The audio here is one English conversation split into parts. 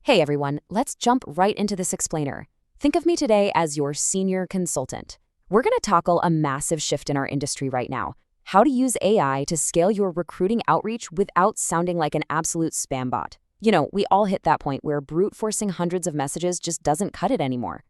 Hey everyone, let's jump right into this explainer. Think of me today as your senior consultant. We're going to tackle a massive shift in our industry right now. How to use AI to scale your recruiting outreach without sounding like an absolute spam bot. We all hit that point where brute forcing hundreds of messages just doesn't cut it anymore.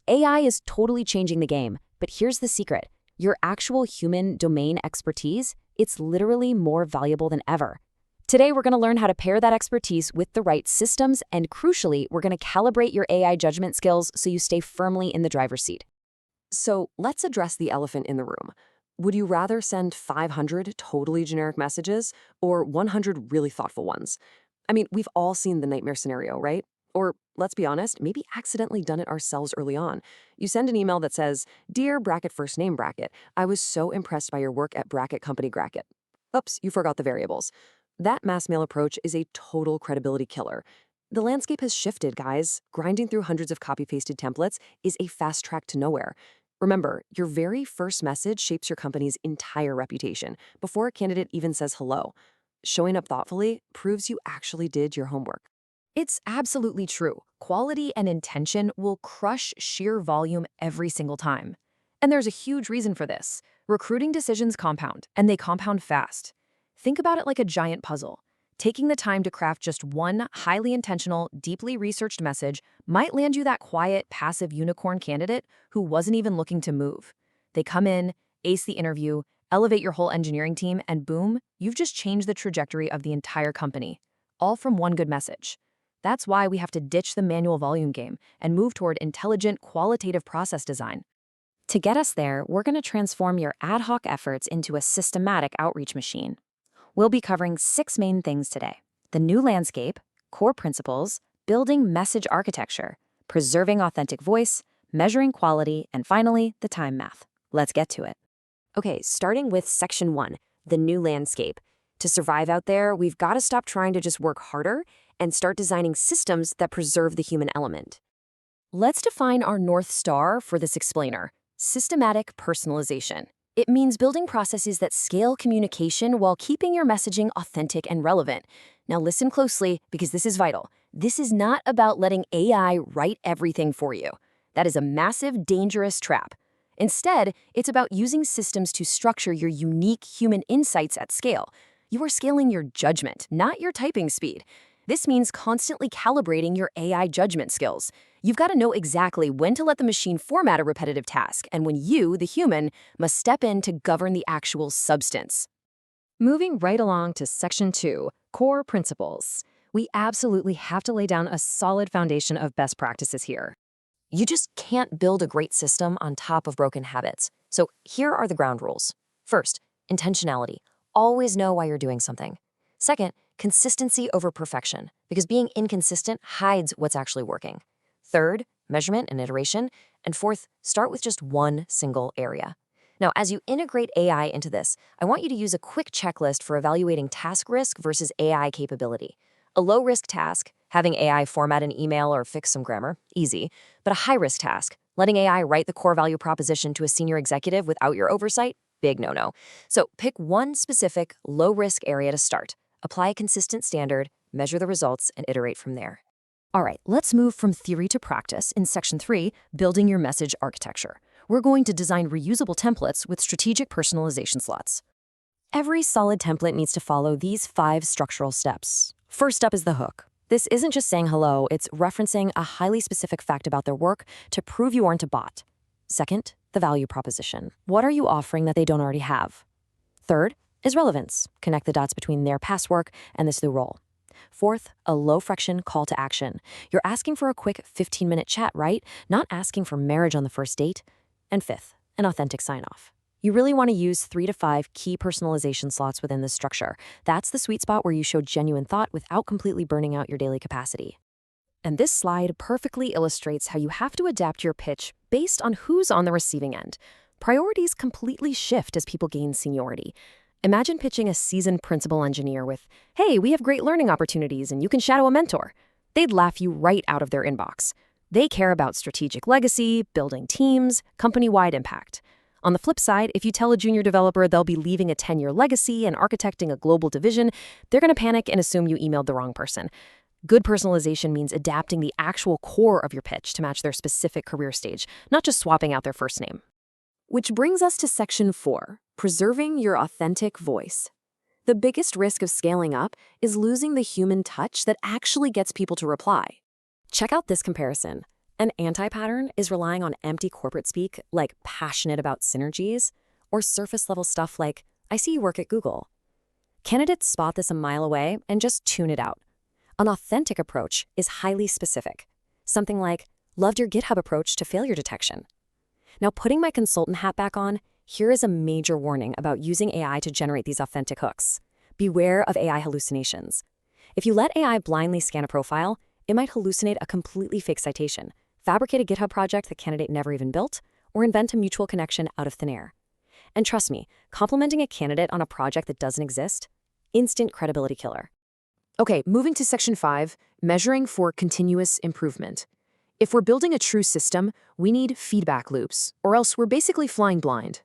AI is totally changing the game, but here's the secret. Your actual human domain expertise, it's literally more valuable than ever. Today, we're going to learn how to pair that expertise with the right systems, and crucially, we're going to calibrate your AI judgment skills so you stay firmly in the driver's seat. So let's address the elephant in the room. Would you rather send 500 totally generic messages or 100 really thoughtful ones? I mean, we've all seen the nightmare scenario, right? Or let's be honest, maybe accidentally done it ourselves early on. You send an email that says, "Dear bracket first name bracket, I was so impressed by your work at bracket company bracket." Oops, you forgot the variables. That mass mail approach is a total credibility killer. The landscape has shifted, guys. Grinding through hundreds of copy-pasted templates is a fast track to nowhere. Remember, your very first message shapes your company's entire reputation before a candidate even says hello. Showing up thoughtfully proves you actually did your homework. It's absolutely true. Quality and intention will crush sheer volume every single time. And there's a huge reason for this. Recruiting decisions compound, and they compound fast. Think about it like a giant puzzle. Taking the time to craft just one highly intentional, deeply researched message might land you that quiet, passive unicorn candidate who wasn't even looking to move. They come in, ace the interview, elevate your whole engineering team, and boom, you've just changed the trajectory of the entire company, all from one good message. That's why we have to ditch the manual volume game and move toward intelligent, qualitative process design. To get us there, we're going to transform your ad hoc efforts into a systematic outreach machine. We'll be covering 6 main things today: the new landscape, core principles, building message architecture, preserving authentic voice, measuring quality, and finally, the time math. Let's get to it. Okay, starting with section 1, the new landscape. To survive out there, we've got to stop trying to just work harder and start designing systems that preserve the human element. Let's define our North Star for this explainer: systematic personalization. It means building processes that scale communication while keeping your messaging authentic and relevant. Now listen closely, because this is vital. This is not about letting AI write everything for you. That is a massive, dangerous trap. Instead, it's about using systems to structure your unique human insights at scale. You are scaling your judgment, not your typing speed. This means constantly calibrating your AI judgment skills. You've got to know exactly when to let the machine format a repetitive task and when you, the human, must step in to govern the actual substance. Moving right along to section 2, core principles. We absolutely have to lay down a solid foundation of best practices here. You just can't build a great system on top of broken habits. So here are the ground rules. First, intentionality. Always know why you're doing something. Second, consistency over perfection, because being inconsistent hides what's actually working. Third, measurement and iteration. And fourth, start with just one single area. Now, as you integrate AI into this, I want you to use a quick checklist for evaluating task risk versus AI capability. A low-risk task, having AI format an email or fix some grammar, easy. But a high-risk task, letting AI write the core value proposition to a senior executive without your oversight, big no-no. So pick one specific, low-risk area to start. Apply a consistent standard, measure the results, and iterate from there. All right, let's move from theory to practice in section 3, building your message architecture. We're going to design reusable templates with strategic personalization slots. Every solid template needs to follow these 5 structural steps. First up is the hook. This isn't just saying hello, it's referencing a highly specific fact about their work to prove you aren't a bot. Second, the value proposition. What are you offering that they don't already have? Third is relevance. Connect the dots between their past work and this new role. Fourth, a low-friction call to action. You're asking for a quick 15-minute chat, right? Not asking for marriage on the first date. And fifth, an authentic sign-off. You really want to use 3 to 5 key personalization slots within this structure. That's the sweet spot where you show genuine thought without completely burning out your daily capacity. And this slide perfectly illustrates how you have to adapt your pitch based on who's on the receiving end. Priorities completely shift as people gain seniority. Imagine pitching a seasoned principal engineer with, "Hey, we have great learning opportunities and you can shadow a mentor." They'd laugh you right out of their inbox. They care about strategic legacy, building teams, company-wide impact. On the flip side, if you tell a junior developer they'll be leaving a 10-year legacy and architecting a global division, they're going to panic and assume you emailed the wrong person. Good personalization means adapting the actual core of your pitch to match their specific career stage, not just swapping out their first name. Which brings us to section 4, preserving your authentic voice. The biggest risk of scaling up is losing the human touch that actually gets people to reply. Check out this comparison. An anti-pattern is relying on empty corporate speak, like passionate about synergies, or surface-level stuff like, I see you work at Google. Candidates spot this a mile away and just tune it out. An authentic approach is highly specific. Something like, loved your GitHub approach to failure detection. Now, putting my consultant hat back on, here is a major warning about using AI to generate these authentic hooks. Beware of AI hallucinations. If you let AI blindly scan a profile, it might hallucinate a completely fake citation, fabricate a GitHub project the candidate never even built, or invent a mutual connection out of thin air. And trust me, complimenting a candidate on a project that doesn't exist, instant credibility killer. Okay, moving to section 5, measuring for continuous improvement. If we're building a true system, we need feedback loops, or else we're basically flying blind.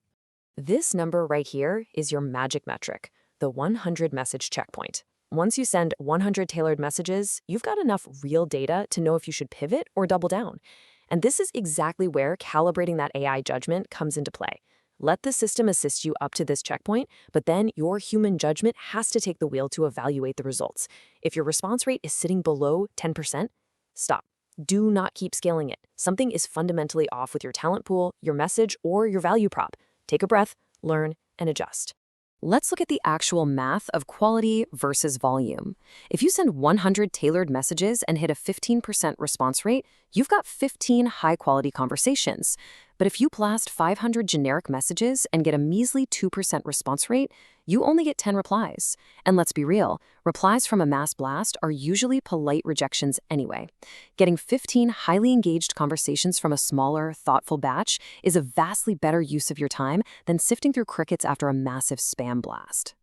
This number right here is your magic metric, the 100 message checkpoint. Once you send 100 tailored messages, you've got enough real data to know if you should pivot or double down. And this is exactly where calibrating that AI judgment comes into play. Let the system assist you up to this checkpoint, but then your human judgment has to take the wheel to evaluate the results. If your response rate is sitting below 10%, stop. Do not keep scaling it. Something is fundamentally off with your talent pool, your message, or your value prop. Take a breath, learn, and adjust. Let's look at the actual math of quality versus volume. If you send 100 tailored messages and hit a 15% response rate, you've got 15 high-quality conversations. But if you blast 500 generic messages and get a measly 2% response rate, you only get 10 replies. And let's be real, replies from a mass blast are usually polite rejections anyway. Getting 15 highly engaged conversations from a smaller, thoughtful batch is a vastly better use of your time than sifting through crickets after a massive spam blast.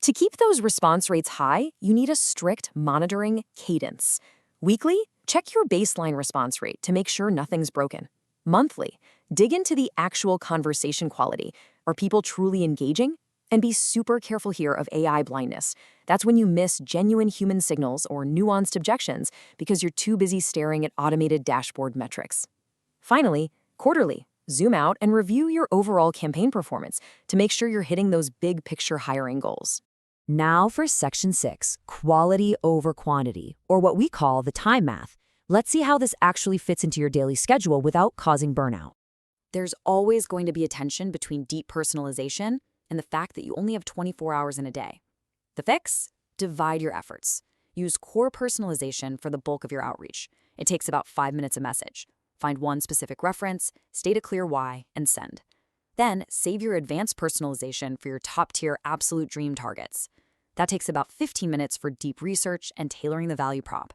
To keep those response rates high, you need a strict monitoring cadence. Weekly, check your baseline response rate to make sure nothing's broken. Monthly, dig into the actual conversation quality. Are people truly engaging? And be super careful here of AI blindness. That's when you miss genuine human signals or nuanced objections because you're too busy staring at automated dashboard metrics. Finally, quarterly, zoom out and review your overall campaign performance to make sure you're hitting those big picture hiring goals. Now for section 6, quality over quantity, or what we call the time math. Let's see how this actually fits into your daily schedule without causing burnout. There's always going to be a tension between deep personalization and the fact that you only have 24 hours in a day. The fix? Divide your efforts. Use core personalization for the bulk of your outreach. It takes about 5 minutes a message. Find one specific reference, state a clear why, and send. Then save your advanced personalization for your top-tier absolute dream targets. That takes about 15 minutes for deep research and tailoring the value prop.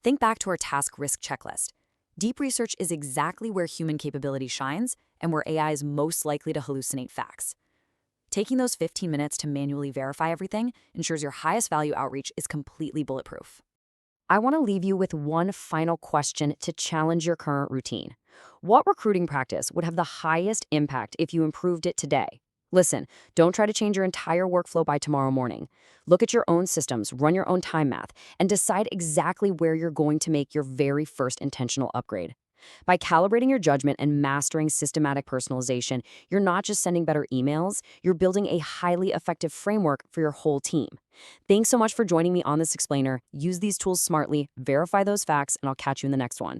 Think back to our task risk checklist. Deep research is exactly where human capability shines and where AI is most likely to hallucinate facts. Taking those 15 minutes to manually verify everything ensures your highest value outreach is completely bulletproof. I want to leave you with one final question to challenge your current routine. What recruiting practice would have the highest impact if you improved it today? Listen, don't try to change your entire workflow by tomorrow morning. Look at your own systems, run your own time math, and decide exactly where you're going to make your very first intentional upgrade. By calibrating your judgment and mastering systematic personalization, you're not just sending better emails, you're building a highly effective framework for your whole team. Thanks so much for joining me on this explainer. Use these tools smartly, verify those facts, and I'll catch you in the next one.